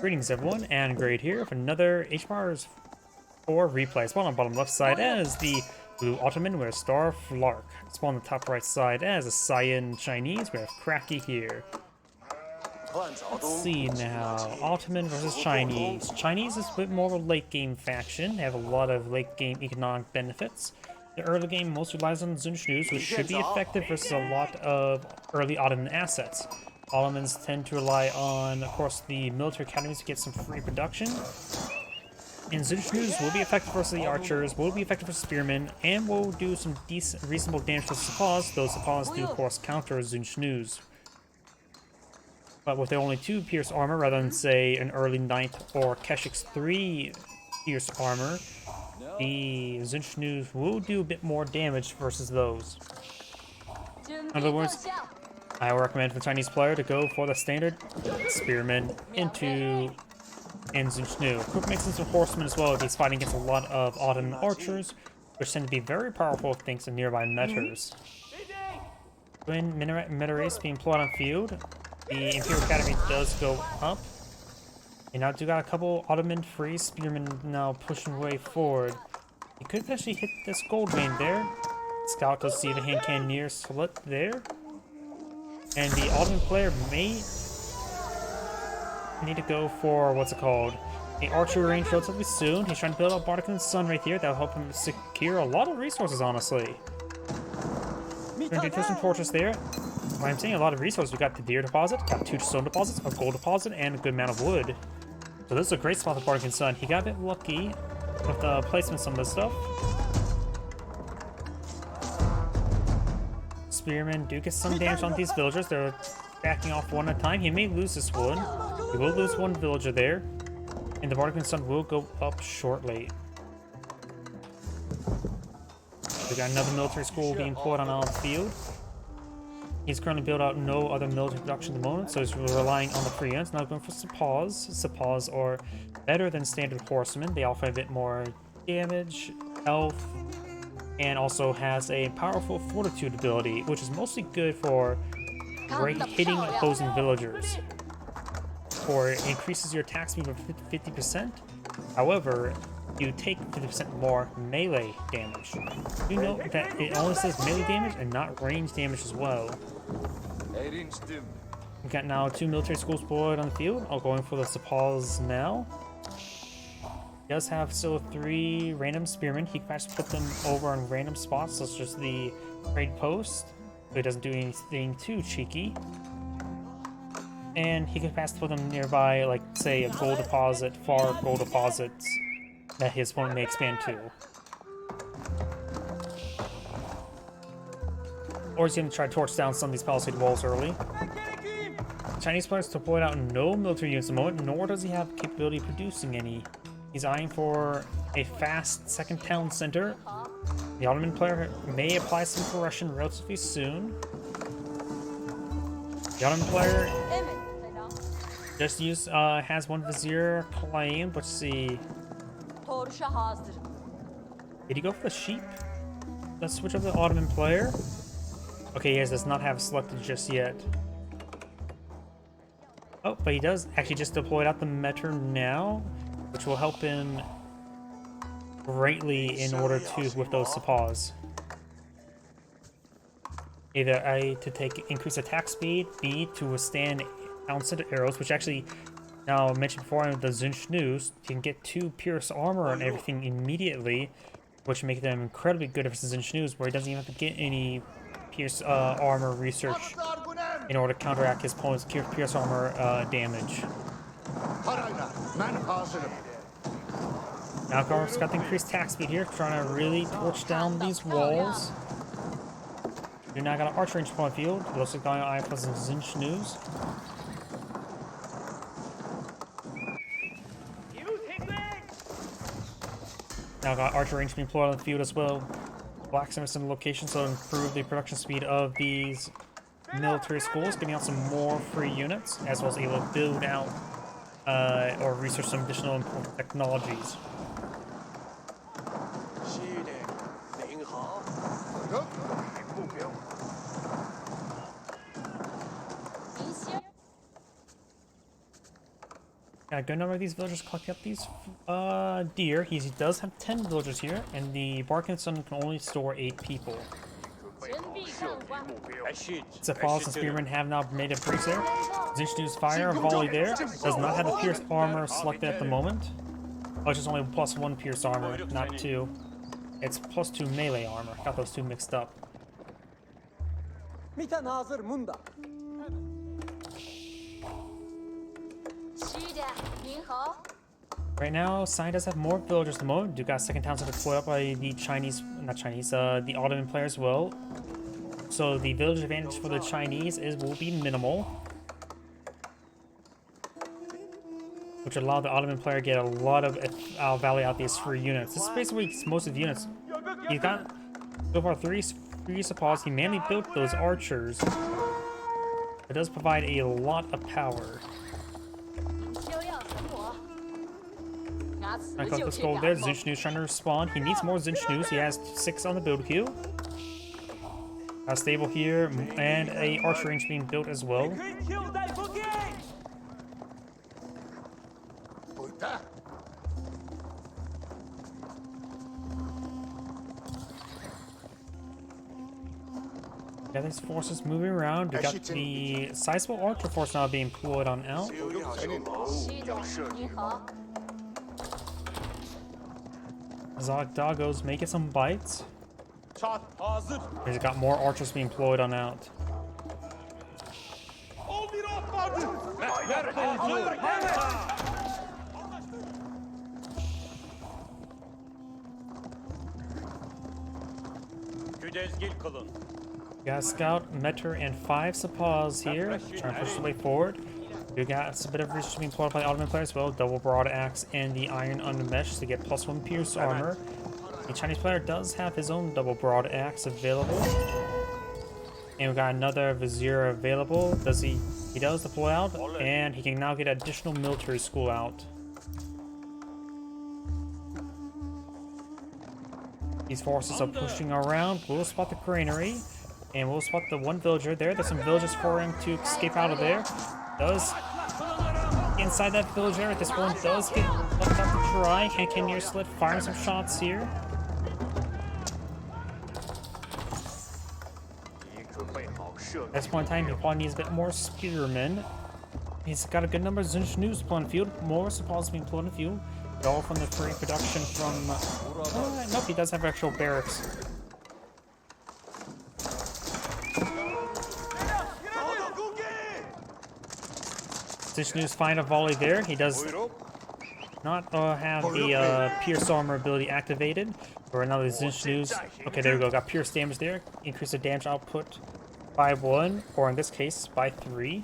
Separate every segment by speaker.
Speaker 1: Greetings everyone, and Grade here with another HMARS 4 replay. Spawn on the bottom left side as the blue Ottoman with Starflark. Spawn on the top right side as a Cyan Chinese with CrackedyHere. Let's see now, Ottoman versus Chinese. Chinese is a bit more of a late game faction. They have a lot of late game economic benefits. The early game mostly relies on Zunschnus, which should be effective versus a lot of early Ottoman assets. Ottomans tend to rely on, of course, the military academies to get some free production. And Zunschnus will be effective versus the archers, will be effective versus spearmen, and will do some decent, reasonable damage to Sepas. Those Sepas do, of course, counter Zunschnus. But with their only 2 pierce armor, rather than, say, an early knight or Keshik's 3 pierce armor, the Zunschnus will do a bit more damage versus those. In other words, I would recommend for the Chinese player to go for the standard spearmen into Zunschnu. Quick mixes with horsemen as well if he's fighting against a lot of Ottoman archers, which tend to be very powerful thanks to nearby meters. When Minaret being plotted on field, the Imperial Academy does go up. And now do got a couple Ottoman free spearmen now pushing way forward. You could actually hit this gold vein there. Scout does see the hand cannoneer slit there. And the Ottoman player may need to go for, what's it called, the archery range relatively soon. He's trying to build up Bardican's Sun right here. That'll help him secure a lot of resources, honestly. Gonna do some torches there. When I'm saying a lot of resources, we got the deer deposit, got 2 stone deposits, a gold deposit, and a good amount of wood. So this is a great spot for Bardican's Sun. He got a bit lucky with the placement of some of this stuff. Spearmen do get some damage on these villagers. They're backing off one at a time. He may lose this one. He will lose one villager there. And the Bardican's Sun will go up shortly. We got another military school being put on the field. He's currently built out no other military production at the moment, so he's relying on the free units. Now going for Sepas. Sepas are better than standard horsemen. They offer a bit more damage, health, and also has a powerful fortitude ability, which is mostly good for hitting opposing villagers. Or it increases your attack speed by 50%. However, you take 50% more melee damage. You know that it only says melee damage and not range damage as well. We've got now 2 military schools deployed on the field. I'm going for the Sepas now. He does have still 3 random spearmen. He can actually put them over on random spots, such as the trade post, so he doesn't do anything too cheeky. And he can pass put them nearby, like, say, a gold deposit, far gold deposits that his opponent may expand to. Or he's going to try to torch down some of these palisade walls early. Chinese players deployed out no military units at the moment, nor does he have capability of producing any. He's eyeing for a fast second town center. The Ottoman player may apply some corruption relatively soon. The Ottoman player just has 1 vizier claimed. Let's see. Did he go for the sheep? Let's switch up the Ottoman player. Okay, he does not have selected just yet. Oh, but he does actually just deploy out the meter now, which will help him greatly in order to with those Sepas. Either A, to take increased attack speed, B, to withstand town-centered arrows, which actually, now I mentioned before, the Zunschnus can get 2 pierce armor and everything immediately, which make them incredibly good versus Zunschnus, where he doesn't even have to get any pierce armor research in order to counteract his opponent's pierce armor damage. Now Garth's got the increased attack speed here, trying to really torch down these walls. We now got an archer range point field. We also got an eye for some Zunschnus. Now got archer range being deployed on the field as well. Blacksmiths in the location so improve the production speed of these military schools, getting out some more free units, as well as able to build out or research some additional important technologies. Got a good number of these villagers collecting up these deer. He does have 10 villagers here, and the Barking Sun can only store 8 people. Sepals and Spearmen have now made a breach there. Zinchnu's fire volley there. Does not have the pierced armor selected at the moment. Oh, it's just only +1 pierced armor, not 2. It's +2 melee armor. Got those two mixed up. Right now, Sai does have more villagers at the moment. Do got second towns that are deployed up by the the Ottoman player as well. So the village advantage for the Chinese will be minimal, which allowed the Ottoman player to get a lot of value out these 3 units. This is basically most of the units. He's got so far 3 supplies. He mainly built those archers. It does provide a lot of power. I got this gold there. Zinchnu's trying to respawn. He needs more Zinchnu's. He has 6 on the build queue. A stable here, and a archer range being built as well. Yeah, these forces moving around. We got the sizable archer force now being deployed on out. Zog Doggo's making some bites. He's got more archers being deployed on out. Got a scout, meter, and 5 supplies here. Trying to push the way forward. We got a bit of research being deployed by the Ottoman player as well. Double broad axe and the iron unmeshed to get +1 pierce armor. The Chinese player does have his own double broad axe available. And we got another vizier available. He does deploy out, and he can now get additional military school out. These forces are pushing around. We'll spot the granary, and we'll spot the 1 villager there. There's some villagers for him to escape out of there. Does inside that villager. This one does get left out to dry. Can near slit, firing some shots here. At this point in time, he probably needs a bit more spearmen. He's got a good number of Zinchnu's deployed in the field. More supplies being deployed in the field. They're all from the free production from... nope, he does have actual barracks. Zinchnu's find a volley there. He does not have the pierce armor ability activated. Or another Zinchnu's. Okay, there we go. Got pierce damage there. Increase the damage output by 1, or in this case, by 3.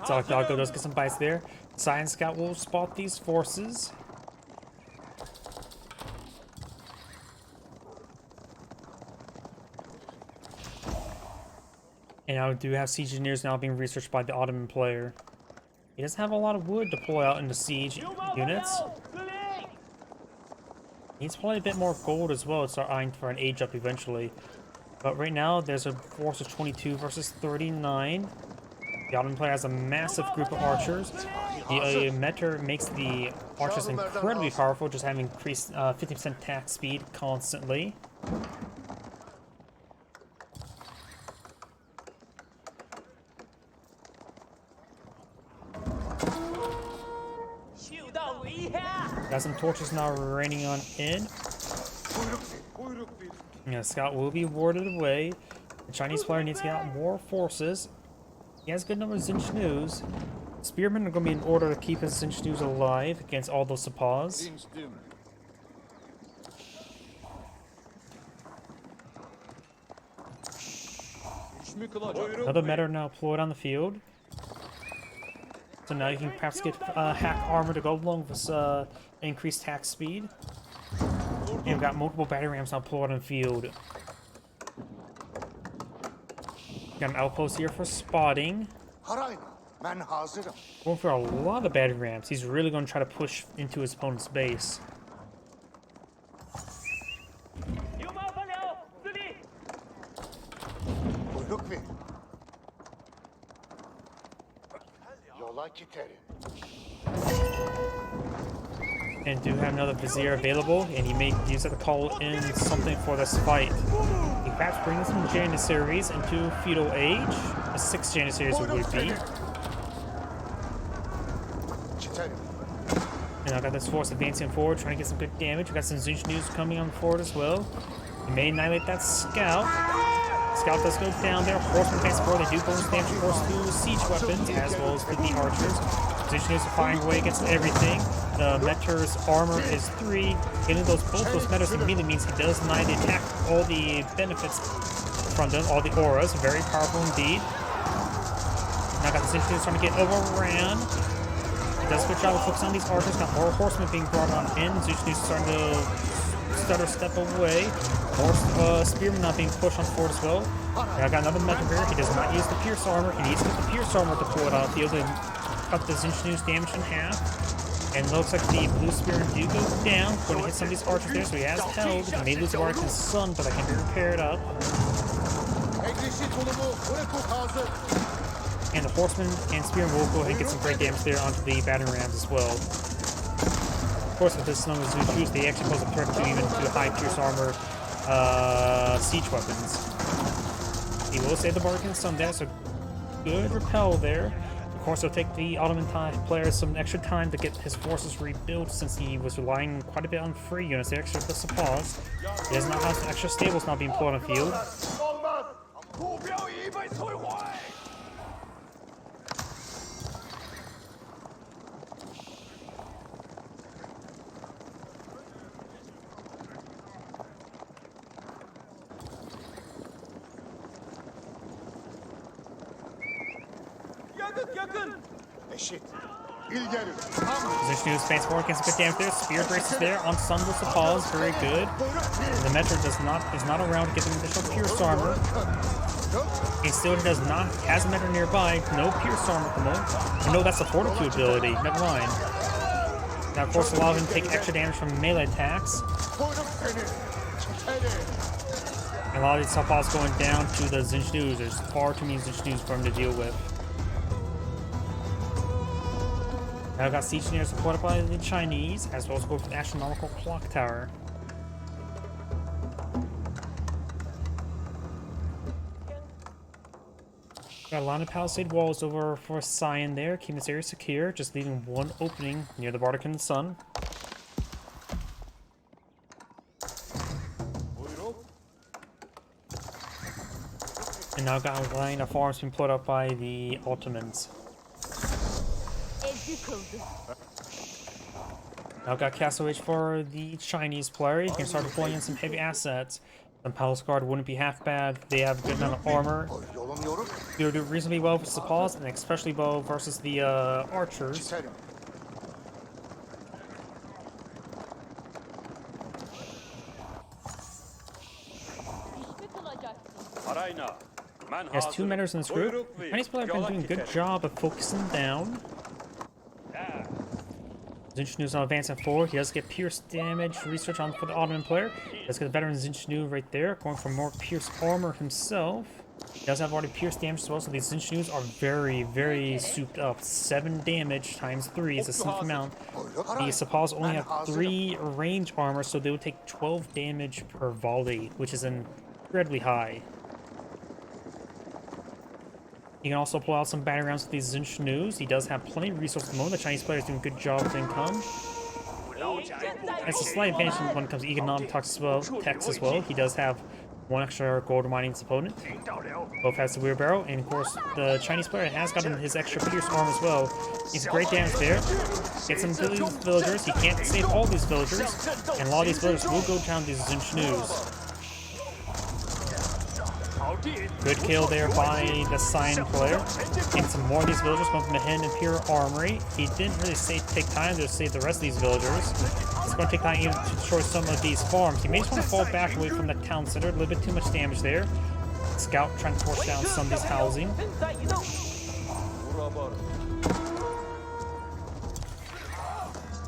Speaker 1: Zog Doggo does get some bites there. Science Scout will spot these forces. And I do have siege engineers now being researched by the Ottoman player. He doesn't have a lot of wood to deploy out into siege units. Needs probably a bit more gold as well to start eyeing for an age up eventually. But right now, there's a force of 22 versus 39. The Ottoman player has a massive group of archers. The meter makes the archers incredibly powerful, just having increased 50% attack speed constantly. Got some torches now raining on in. Yeah, Scout will be warded away. The Chinese player needs to get out more forces. He has a good number of Zinchnu's. Spearmen are going to be in order to keep his Zinchnu's alive against all those Sapas. Another meta now deployed on the field. So now you can perhaps get hack armor to go along with this increased attack speed. And we've got multiple battery rams now deployed on the field. Got an outpost here for spotting. Going for a lot of battery rams. He's really going to try to push into his opponent's base. And do have another Vizier available, and he may use it to call in something for this fight. He perhaps brings some Janissaries into Feudal Age. A 6 Janissaries would be. And I got this force advancing forward, trying to get some good damage. We got some Zinchnews coming on forward as well. He may annihilate that scout. Scout does go down there. Horsemen advance forward. They do bonus damage, of course, to siege weapons as well as to the archers. Zinchnews are firing away against everything. The Meter's armor is 3. Getting both those Meters immediately means he does deny the attack all the benefits from them, all the auras. Very powerful indeed. Now got the Zinchnews trying to get overran. He does a good job of focusing on these archers. Got more horsemen being brought on in. Zinchnews starting to stutter step away. More spearmen not being pushed on forward as well. Now got another Meter here. He does not use the Pierce armor. He needs to get the Pierce armor deployed on the field and cut the Zinchnews damage in half. And it looks like the blue spearmen do go down. Going to hit some of these archers there, so he has held. He may lose the Archon's son, but that can be repaired up. And the horsemen and spearmen will go ahead and get some great damage there onto the battering rams as well. Of course, with this number of Zinchnews, they actually pose a threat to even to high pierce armor siege weapons. He will save the Archon's son there, so good repel there. Of course, it'll take the Ottoman player some extra time to get his forces rebuilt since he was relying quite a bit on free units. The extra bits of pause. He does not have some extra stables now being put on the field. Zinchnews advance forward, gets some good damage there. Spear braces there on Sunless Appalls, very good. The Metro is not around to get some additional Pierce armor. He still has a Metro nearby, no Pierce armor at the moment. No, that's a Fortitude ability, never mind. Now, of course, allows him to take extra damage from melee attacks. And a lot of these Appalls going down to the Zinchnews. There's far too many Zinchnews for him to deal with. Now I've got siege engineers supported by the Chinese, as well as go for the astronomical clock tower. Got a line of palisade walls over for Cyan there, keeping this area secure, just leaving one opening near the Bardican Sun. And now I've got a line of farms being put up by the Ottomans. Now got Castle Age for the Chinese player. You can start deploying in some heavy assets. The Palace Guard wouldn't be half bad. They have a good amount of armor. They'll do reasonably well versus the Paws, and especially well versus the archers. He has 2 Meters in this group. The Chinese player have been doing a good job of focusing down. Zinchnews now advancing forward. He does get pierce damage research on for the Ottoman player. He does get the veteran Zinchnew right there, going for more pierce armor himself. He does have already pierce damage as well, so these Zinchnews are very, very souped up. 7 damage times 3 is a significant amount. The Sapals only have 3 range armor, so they would take 12 damage per volley, which is incredibly high. You can also pull out some battery rounds with these Zinchnews. He does have plenty of resources at the moment. The Chinese player is doing a good job with income. It's a slight advantage when it comes to economic tax as well. He does have 1 extra gold mining his opponent. Both has the wheelbarrow, and of course the Chinese player has gotten his extra pierce arm as well. He's great damage there. Gets some villagers. He can't save all these villagers, and a lot of these villagers will go down these Zinchnews. Good kill there by the Cyan player. And some more of these villagers come from the Hidden Imperial Armory. He didn't really take time to save the rest of these villagers. It's going to take time even to destroy some of these farms. He may just want to fall back away from the town center. A little bit too much damage there. Scout trying to force down some of these housing.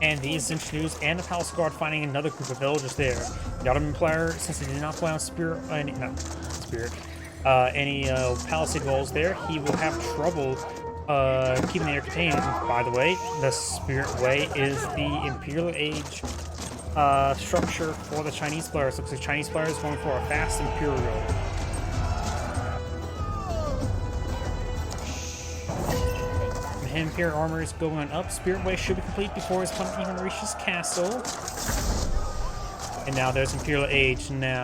Speaker 1: And these Zinchnews and the Palace Guard finding another group of villagers there. The Ottoman player, since he did not play on any palisade walls there, he will have trouble keeping the air contained. By the way, the Spirit Way is the Imperial Age structure for the Chinese players. Looks like Chinese players going for a fast Imperial. Imperial armor is going up. Spirit Way should be complete before his opponent even reaches castle. And now there's Imperial Age now.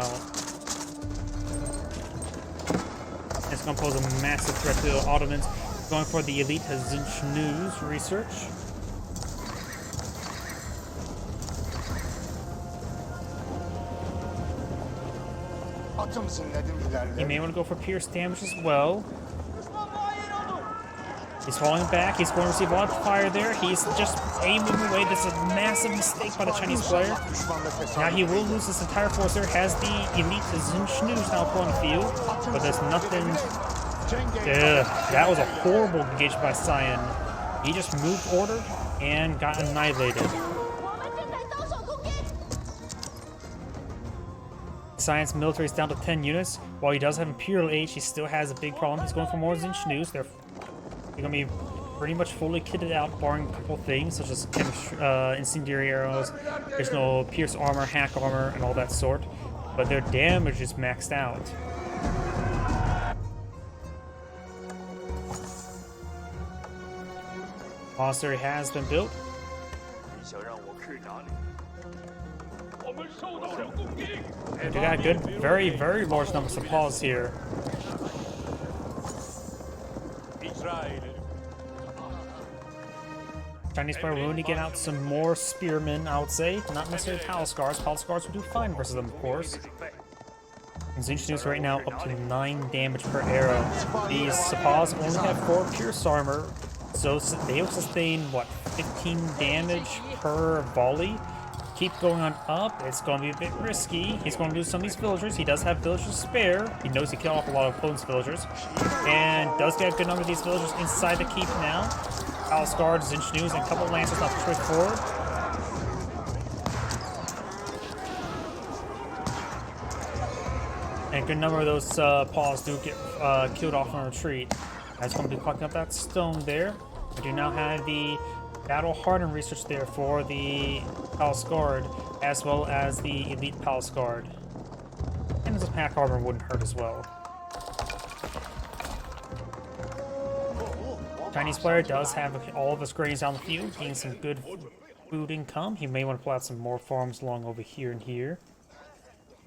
Speaker 1: It's going to pose a massive threat to the Ottomans. Going for the elite News research. He may want to go for pierce damage as well. He's falling back. He's going to receive a lot of fire there. He's just aiming away. This is a massive mistake by the Chinese player. Now he will lose his entire force there. Has the elite News now put on the field, but there's nothing. That was a horrible engagement by Cyan. He just moved order and got annihilated. Cyan's military is down to 10 units. While he does have Imperial Age, he still has a big problem. He's going for more News. They're going to be pretty much fully kitted out, barring a couple things, such as incendiary arrows, there's no pierce armor, hack armor, and all that sort. But their damage is maxed out. Monastery has been built. We got a good, very, very large number of supplies here. Chinese player will only get out some more spearmen, I would say. Not necessarily palace guards. Palace guards will do fine versus them, of course. And News right now up to 9 damage per arrow. These Sapas only have 4 pierce armor, so they will sustain, what, 15 damage per volley? Keep going on up. It's going to be a bit risky. He's going to lose some of these villagers. He does have villagers spare. He knows he killed off a lot of opponent's villagers. And does get a good number of these villagers inside the keep now. Palace guards, News, and a couple of lancers now push forward. And a good number of those paws do get killed off on retreat. That's going to be plucking up that stone there. We do now have the battle hardened research there for the Palace Guard, as well as the elite Palace Guard. And this pack armor wouldn't hurt as well. Chinese player does have all of his grains down the field, getting some good food income. He may want to pull out some more farms along over here and here.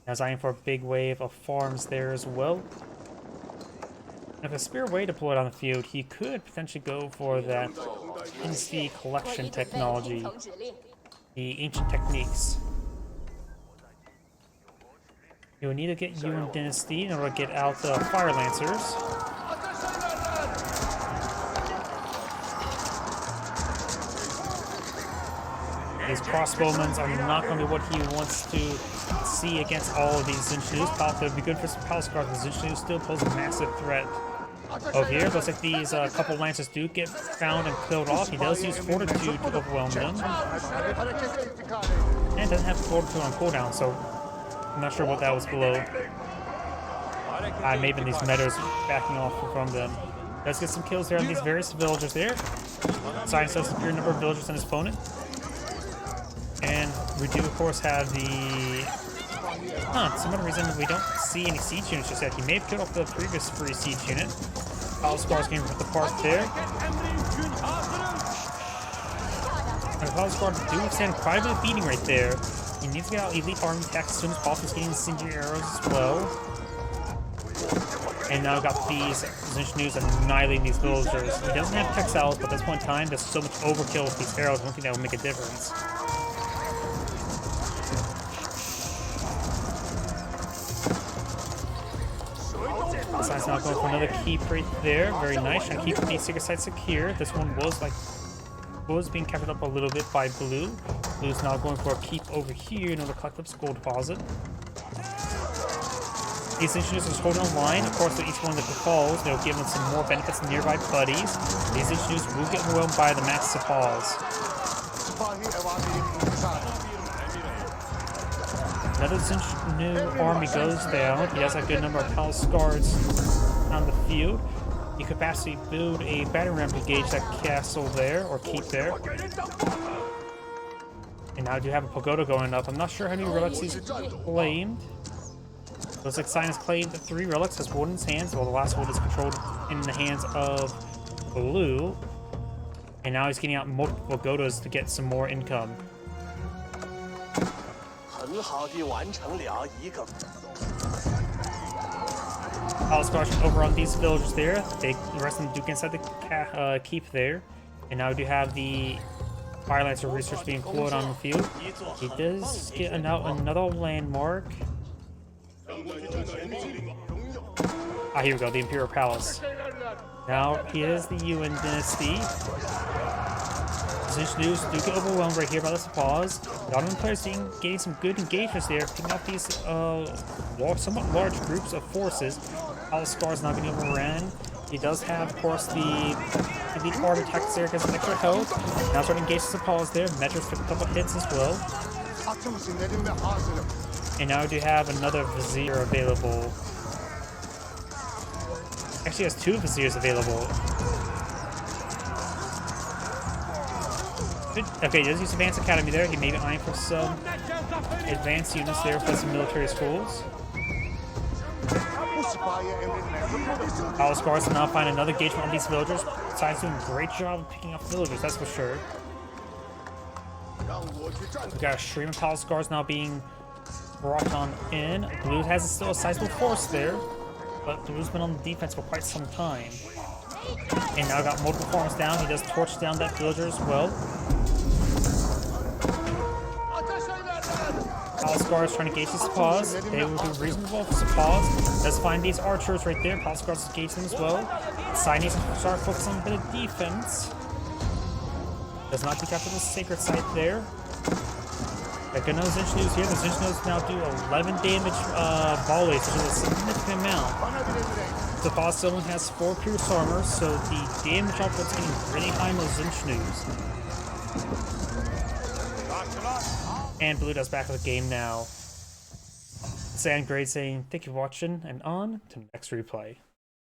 Speaker 1: As I aim for a big wave of farms there as well. If a Spirit Way to pull it on the field, he could potentially go for that Dynasty collection technology, the ancient techniques. You will need to get Yuan Dynasty in order to get out the Fire Lancers. These crossbowmen are not going to be what he wants to see against all of these News. It would be good for some Palace Guards, but News still pose a massive threat. Over here, looks like these couple lancers do get found and killed off. He does use Fortitude to overwhelm them. And doesn't have Fortitude on cooldown, so I'm not sure what that was below. Maybe these meadows backing off from them. Does get some kills there on these various villagers there. Science does superior number of villagers than his opponent. And we do, of course, have the... some other reason we don't see any siege units just yet. He may have killed off the previous free siege unit. Palace Guards getting ripped apart there. And the Palace Guard do withstand quite a bit of beating right there. He needs to get out elite army attacks as soon as possible. He's getting incendiary arrows as well. And now got these News annihilating these villagers. He doesn't have textiles, but at this point in time, there's so much overkill with these arrows. I don't think that would make a difference. Side's now going for another keep right there. Very nice. Trying to keep the secret site secure. This one was being captured up a little bit by Blue. Blue's now going for a keep over here in order to collect up his gold deposit. These engineers are just holding on line. Of course, with each one that falls, they'll give them some more benefits to nearby buddies. These engineers will get overwhelmed by the mass Sapas. Another the Zinchnu army goes down, he has a good number of palace guards on the field. He could possibly build a battering ram to engage that castle there, or keep there. And now I do have a pagoda going up. I'm not sure how many relics he's claimed. Looks like Cyan has claimed 3 relics, has one in his hands, while the last one is controlled in the hands of Blue. And now he's getting out multiple pagodas to get some more income. Palace guards over on these villagers there. The rest of them do get inside the keep there. And now we do have the Firelancer research being pulled on the field. He does get another landmark. Ah, here we go, the Imperial Palace. Now, here's the Yuan dynasty. Zinchnews do get overwhelmed right here by this applause. The Ottoman players getting some good engagements there, picking up these somewhat large groups of forces. Palace Guard's not being overrun. He does have, of course, the elite guard attacks there, gets some extra health. Now starting to engage some applause there. Measures took a couple hits as well. And now we do have another Vizier available. Actually, has 2 Viziers available. Okay, he does use Advanced Academy there. He may be eyeing for some advanced units there for some military schools. Palace Guards now find another engagement on these villagers. Cyan's doing a great job of picking up villagers, that's for sure. We got a stream of Palace Guards now being brought on in. Blue has still a sizable force there, but Blue's been on the defense for quite some time. And now got multiple farms down. He does torch down that villager as well. Palace Guards trying to gauge his pause. They will do reasonable pause. Does find these archers right there. Palace Guards engage them as well. Cyan needs to start focusing on a bit of defense. Does not take after the sacred site there. Got no Zinchnews here. The Zinchnews now do 11 damage volleys, which is a significant amount. The boss only has 4 pierce armor, so the damage output's getting really high on those Zinchnews. And Blue does back of the game now. Sandgrade saying, thank you for watching, and on to next replay.